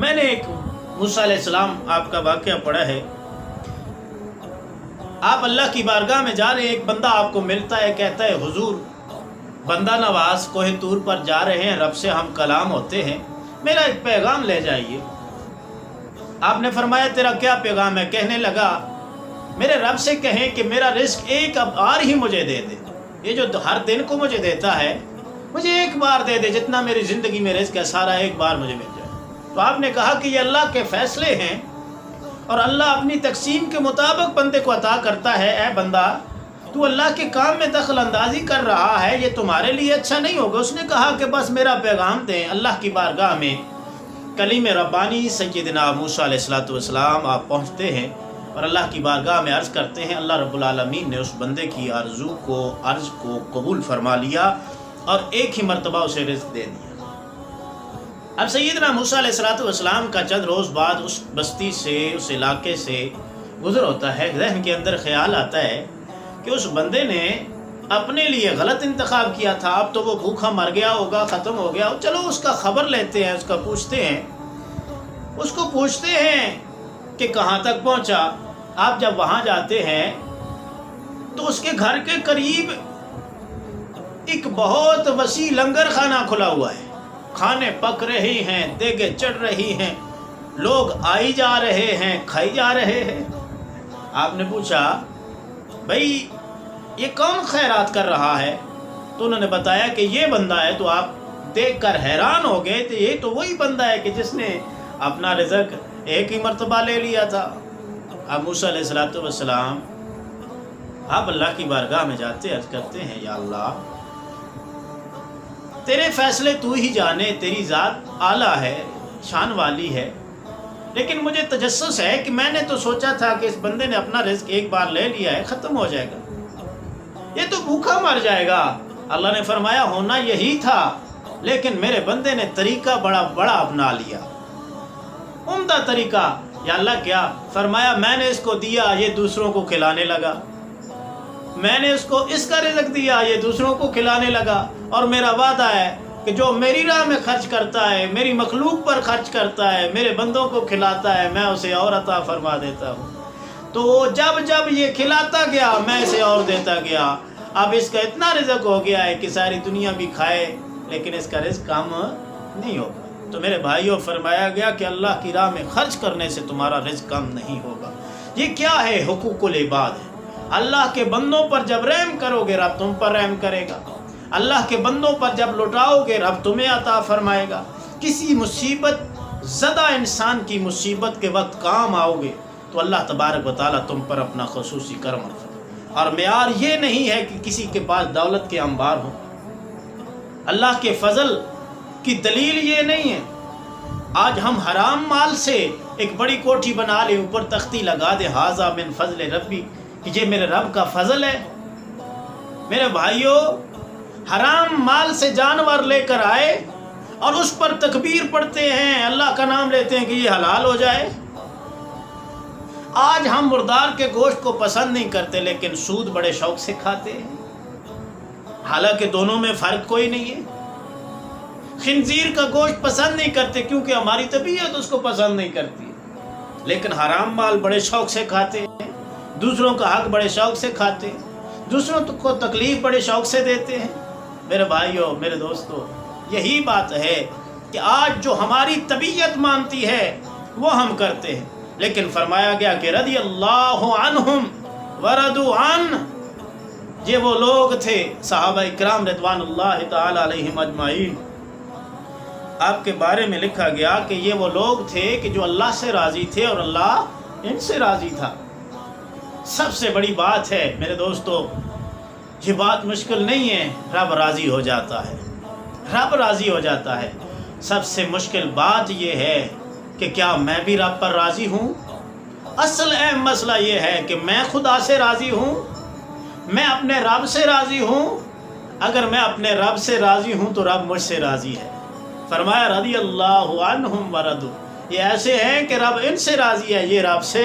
میں نے ایک موسیٰ علیہ السلام آپ کا واقعہ پڑھا ہے. آپ اللہ کی بارگاہ میں جا رہے ہیں, ایک بندہ آپ کو ملتا ہے, کہتا ہے حضور بندہ نواز کوہ طور پر جا رہے ہیں, رب سے ہم کلام ہوتے ہیں, میرا ایک پیغام لے جائیے. آپ نے فرمایا تیرا کیا پیغام ہے؟ کہنے لگا میرے رب سے کہیں کہ میرا رزق ایک بار ہی مجھے دے دے, یہ جو ہر دن کو مجھے دیتا ہے مجھے ایک بار دے دے, جتنا میری زندگی میں رزق ہے سارا ایک بار مجھے مل جائے. تو آپ نے کہا کہ یہ اللہ کے فیصلے ہیں اور اللہ اپنی تقسیم کے مطابق بندے کو عطا کرتا ہے. اے بندہ تو اللہ کے کام میں دخل اندازی کر رہا ہے, یہ تمہارے لیے اچھا نہیں ہوگا. اس نے کہا کہ بس میرا پیغام دیں. اللہ کی بارگاہ میں کلیم ربانی سیدنا موسیٰ علیہ السلام آپ پہنچتے ہیں اور اللہ کی بارگاہ میں عرض کرتے ہیں. اللہ رب العالمین نے اس بندے کی عرض کو قبول فرما لیا اور ایک ہی مرتبہ اسے رزق دے دیا. اب سیدنا موسیٰ علیہ السلام کا چند روز بعد اس بستی سے, اس علاقے سے گزر ہوتا ہے. ذہن کے اندر خیال آتا ہے کہ اس بندے نے اپنے لیے غلط انتخاب کیا تھا, اب تو وہ بھوکا مر گیا ہوگا, ختم ہو گیا. چلو اس کا خبر لیتے ہیں, اس کو پوچھتے ہیں کہ کہاں تک پہنچا. آپ جب وہاں جاتے ہیں تو اس کے گھر کے قریب ایک بہت وسیع لنگر خانہ کھلا ہوا ہے. کھانے پک رہی ہیں, دیگیں چڑھ رہی ہیں, لوگ آئی جا رہے ہیں, کھائی جا رہے ہیں. آپ نے پوچھا بھائی یہ کون خیرات کر رہا ہے؟ تو انہوں نے بتایا کہ یہ بندہ ہے. تو آپ دیکھ کر حیران ہو گئے کہ یہ تو وہی بندہ ہے کہ جس نے اپنا رزق ایک ہی مرتبہ لے لیا تھا. اب موسیٰ علیہ السلام آپ اللہ کی بارگاہ میں جاتے عرض کرتے ہیں یا اللہ تیرے فیصلے تو ہی جانے, تیری ذات اعلیٰ ہے, شان والی ہے, لیکن مجھے تجسس ہے کہ میں نے تو سوچا تھا کہ اس بندے نے اپنا رزق ایک بار لے لیا ہے, ختم ہو جائے گا, یہ تو بھوکا مر جائے گا. اللہ نے فرمایا ہونا یہی تھا, لیکن میرے بندے نے طریقہ بڑا اپنا لیا, عمدہ طریقہ. یا اللہ کیا؟ فرمایا میں نے اس کو دیا, یہ دوسروں کو کھلانے لگا. میں نے اس کو اس کا رزق دیا, یہ دوسروں کو کھلانے لگا. اور میرا وعدہ ہے کہ جو میری راہ میں خرچ کرتا ہے, میری مخلوق پر خرچ کرتا ہے, میرے بندوں کو کھلاتا ہے, میں اسے اور عطا فرما دیتا ہوں. تو جب یہ کھلاتا گیا میں اسے اور دیتا گیا. اب اس کا اتنا رزق ہو گیا ہے کہ ساری دنیا بھی کھائے لیکن اس کا رزق کم نہیں ہوگا. تو میرے بھائیوں فرمایا گیا کہ اللہ کی راہ میں خرچ کرنے سے تمہارا رزق کم نہیں ہوگا. یہ کیا ہے؟ حقوق العباد ہے. اللہ کے بندوں پر جب رحم کرو گے رب تم پر رحم کرے گا. اللہ کے بندوں پر جب لٹاؤ گے رب تمہیں عطا فرمائے گا. کسی مصیبت زدہ انسان کی مصیبت کے وقت کام آؤ گے تو اللہ تبارک و تعالیٰ تم پر اپنا خصوصی کرم رکھے. اور معیار یہ نہیں ہے کہ کسی کے پاس دولت کے انبار ہوں. اللہ کے فضل کی دلیل یہ نہیں ہے آج ہم حرام مال سے ایک بڑی کوٹھی بنا لیں, اوپر تختی لگا دیں ھذا من فضل ربی, کہ یہ میرے رب کا فضل ہے. میرے بھائیوں حرام مال سے جانور لے کر آئے اور اس پر تکبیر پڑھتے ہیں, اللہ کا نام لیتے ہیں کہ یہ حلال ہو جائے. آج ہم مردار کے گوشت کو پسند نہیں کرتے لیکن سود بڑے شوق سے کھاتے ہیں, حالانکہ دونوں میں فرق کوئی نہیں ہے. خنزیر کا گوشت پسند نہیں کرتے کیونکہ ہماری طبیعت اس کو پسند نہیں کرتی, لیکن حرام مال بڑے شوق سے کھاتے ہیں, دوسروں کا حق بڑے شوق سے کھاتے ہیں, دوسروں کو تکلیف بڑے شوق سے دیتے ہیں. میرے بھائیوں میرے دوستوں یہی بات ہے کہ آج جو ہماری طبیعت مانتی ہے وہ ہم کرتے ہیں. لیکن فرمایا گیا کہ رضی اللہ عنہم ورضوا عنہ, یہ وہ لوگ تھے صحابہ اکرام رضوان اللہ تعالی علیہم اجمعین. آپ کے بارے میں لکھا گیا کہ یہ وہ لوگ تھے کہ جو اللہ سے راضی تھے اور اللہ ان سے راضی تھا. سب سے بڑی بات ہے میرے دوستو, یہ بات مشکل نہیں ہے, رب راضی ہو جاتا ہے, رب راضی ہو جاتا ہے. سب سے مشکل بات یہ ہے کہ کیا میں بھی رب پر راضی ہوں. اصل اہم مسئلہ یہ ہے کہ میں خدا سے راضی ہوں, میں اپنے رب سے راضی ہوں. اگر میں اپنے رب سے راضی ہوں تو رب مجھ سے راضی ہے. فرمایا رضی اللہ عنہم ورضوا, یہ ایسے ہیں کہ رب ان سے راضی ہے, یہ رب سے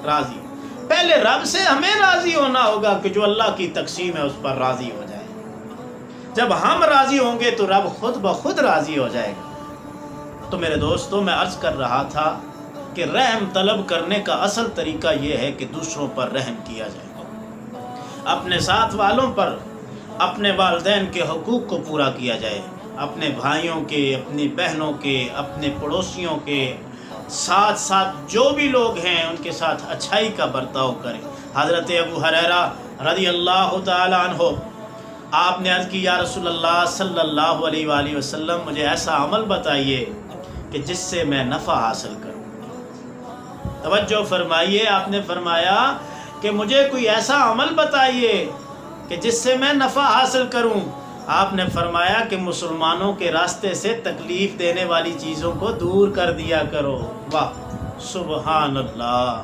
راضی. پہلے رب سے ہمیں راضی ہونا ہوگا کہ جو اللہ کی تقسیم ہے اس پر راضی ہو جائے. جب ہم راضی ہوں گے تو رب خود بخود راضی ہو جائے گا. تو میرے دوستوں میں عرض کر رہا تھا کہ رحم طلب کرنے کا اصل طریقہ یہ ہے کہ دوسروں پر رحم کیا جائے، اپنے ساتھ والوں پر، اپنے والدین کے حقوق کو پورا کیا جائے، اپنے بھائیوں کے، اپنی بہنوں کے، اپنے پڑوسیوں کے ساتھ ساتھ جو بھی لوگ ہیں ان کے ساتھ اچھائی کا برتاؤ کریں۔ حضرت ابو ہریرہ رضی اللہ تعالی عنہ آپ نے عرض کی یا رسول اللہ صلی اللہ علیہ وآلہ وسلم مجھے ایسا عمل بتائیے کہ جس سے میں نفع حاصل کروں۔ توجہ فرمائیے، آپ نے فرمایا کہ مجھے کوئی ایسا عمل بتائیے کہ جس سے میں نفع حاصل کروں۔ آپ نے فرمایا کہ مسلمانوں کے راستے سے تکلیف دینے والی چیزوں کو دور کر دیا کرو۔ واہ سبحان اللہ!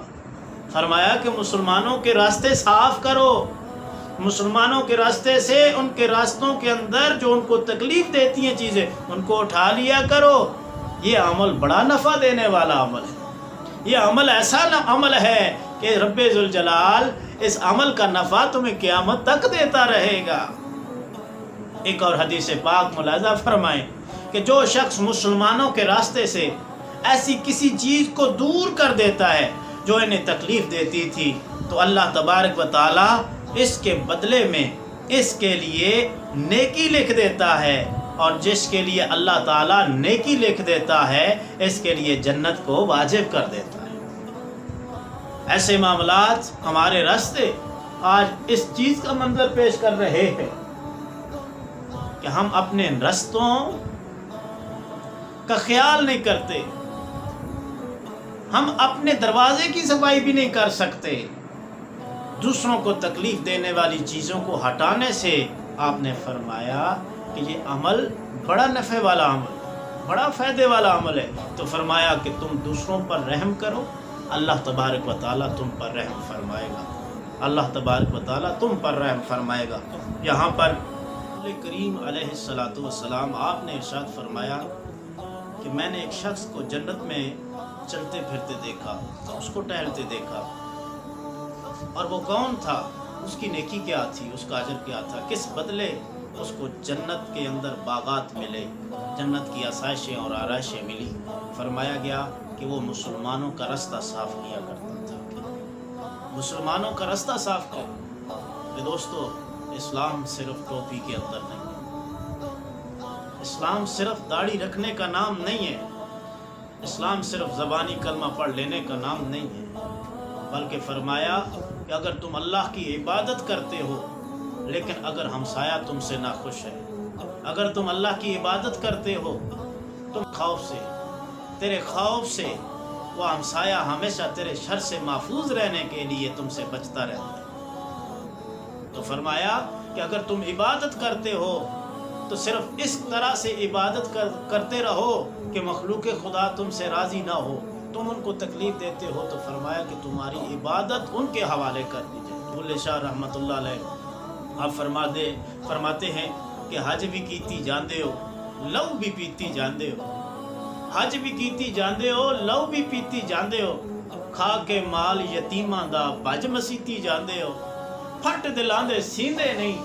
فرمایا کہ مسلمانوں کے راستے صاف کرو، مسلمانوں کے راستے سے ان کے راستوں کے اندر جو ان کو تکلیف دیتی ہیں چیزیں ان کو اٹھا لیا کرو۔ یہ عمل بڑا نفع دینے والا عمل ہے، یہ عمل ایسا عمل ہے کہ رب ذوالجلال اس عمل کا نفع تمہیں قیامت تک دیتا رہے گا۔ ایک اور حدیث پاک ملاحظہ فرمائیں کہ جو شخص مسلمانوں کے راستے سے ایسی کسی چیز کو دور کر دیتا ہے جو انہیں تکلیف دیتی تھی تو اللہ تبارک و تعالی اس کے بدلے میں اس کے لیے نیکی لکھ دیتا ہے، اور جس کے لیے اللہ تعالیٰ نیکی لکھ دیتا ہے اس کے لیے جنت کو واجب کر دیتا ہے۔ ایسے معاملات ہمارے راستے آج اس چیز کا منظر پیش کر رہے ہیں کہ ہم اپنے رستوں کا خیال نہیں کرتے، ہم اپنے دروازے کی صفائی بھی نہیں کر سکتے۔ دوسروں کو تکلیف دینے والی چیزوں کو ہٹانے سے آپ نے فرمایا کہ یہ عمل بڑا نفع والا عمل، بڑا فائدے والا عمل ہے۔ تو فرمایا کہ تم دوسروں پر رحم کرو، اللہ تبارک و تعالیٰ تم پر رحم فرمائے گا، اللہ تبارک و تعالیٰ تم پر رحم فرمائے گا۔ یہاں پر رسول کریم علیہ الصلاۃ والسلام آپ نے ارشاد فرمایا کہ میں نے ایک شخص کو جنت میں چلتے پھرتے دیکھا، اس کو ٹہلتے دیکھا، اور وہ کون تھا، اس کی نیکی کیا تھی، اس کا اجر کیا تھا، کس بدلے اس کو جنت کے اندر باغات ملے، جنت کی آسائشیں اور آرائشیں ملی۔ فرمایا گیا کہ وہ مسلمانوں کا راستہ صاف کیا کرتا تھا، مسلمانوں کا راستہ صاف کر۔ کہ دوستو اسلام صرف ٹوپی کے اندر نہیں ہے، اسلام صرف داڑھی رکھنے کا نام نہیں ہے، اسلام صرف زبانی کلمہ پڑھ لینے کا نام نہیں ہے، بلکہ فرمایا کہ اگر تم اللہ کی عبادت کرتے ہو لیکن اگر ہمسایہ تم سے ناخوش ہے، اگر تم اللہ کی عبادت کرتے ہو تم خوف سے، تیرے خوف سے وہ ہمسایہ ہمیشہ تیرے شر سے محفوظ رہنے کے لیے تم سے بچتا رہتا ہے۔ تو فرمایا کہ اگر تم عبادت کرتے ہو تو صرف اس طرح سے عبادت کرتے رہو کہ مخلوق خدا تم سے راضی نہ ہو، تم ان کو تکلیف دیتے ہو تو فرمایا کہ تمہاری عبادت ان کے حوالے کر دی جائے۔ بلے شاہ رحمۃ اللہ علیہ آپ فرماتے ہیں کہ حج بھی کیتی جاندے ہو، لو بھی پیتی جاندے ہو، حج بھی کیتی جاندے ہو، لو بھی پیتی جاندے ہو، کھا کے مال یتیماں دا بج مسیتی جاندے ہو، پھٹ دلاں دے سیندے نہیں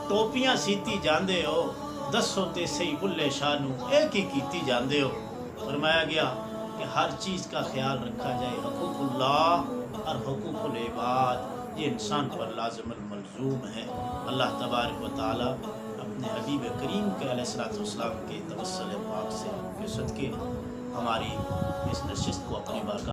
ٹوپیاں سیتی جاندے ہو، دسو تے سی بلے شاہ نو ایک ہی کیتی جاندے ہو۔ فرمایا گیا کہ ہر چیز کا خیال رکھا جائے، حقوق اللہ اور حقوق العباد یہ انسان پر لازم الملزوم ہے۔ اللہ تبارک و تعالی اپنے حبیب کریم کے علیہ الصلوۃ والسلام کے توسل پاک سے کے صدقے ہماری اس نشست کو اپنی بارگاہ